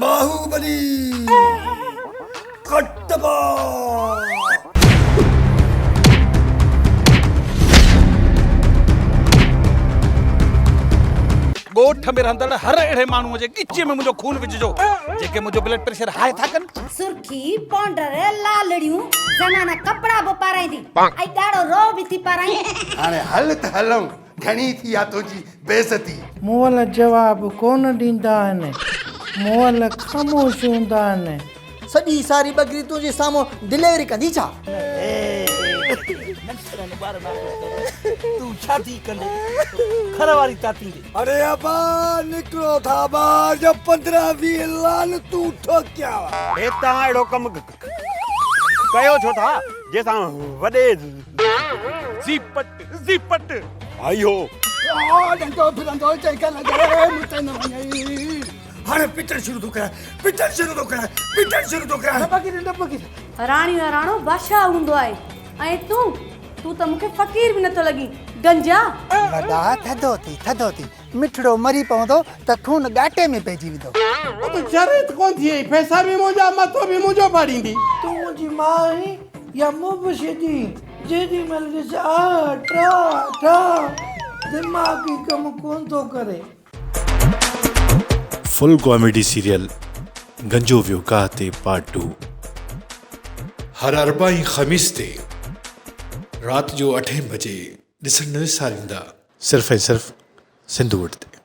बाहुबली कट्टबा गोठ में रहंदड़ हर अड़े मानू जे गिचे में मुझो खून विझजो जेके मुझो ब्लड प्रेशर हाई था कन सुर्खी पाउडर लालड़ियूं जनाना कपड़ा बो पाराईंदी आई डाड़ो रो भी थी पाराई हाणे हल त हलऊं घणी थी आ तुंहिंजी बेइज्जती मुअल जवाब कोन ॾींदा आहिनि मुअल ख़ामोश हूंदा आहिनि सॼी सारी बकरी तुंहिंजे साम्हूं डिलीवरी कंदी छा तू छा थी कंदे खर वारी ताती अरे अबा निकलो था बाहर जब 15-20 लाल तू ठोकिया हे तव्हां अहिड़ो कमु कयो छो था जंहिंसां वॾे जीपट आयो डंडो फिरंदो चई करे मुते न वञई हाणे पिटण शुरू थो करे पिटण शुरू थो करे राणी राणो बादशाह हूंदो आहे ऐं तू त मूंखे फ़कीर बि नथो लॻी गंजा वॾा थधो थी मिठड़ो मरी पवंदो त खून गाटे में पइजी वेंदो अब जरूरत कोन थी पैसा भी मुंहिंजा मथो भी मुंहिंजो पाड़ींदी तू मुंहिंजी मां आहीं या मुबशदी जेॾी महिल ॾिस ठा दिमाग़ी कम कोन थो करे फुल कॉमेडी सीरियल गंजो वियो गाह ते पार्ट 2 हर अरबाई ख़मीस ते रात जो 8 बजे ॾिसण न विसारींदा सिर्फ़ ऐं सिर्फ़ सिंधु वटि ते।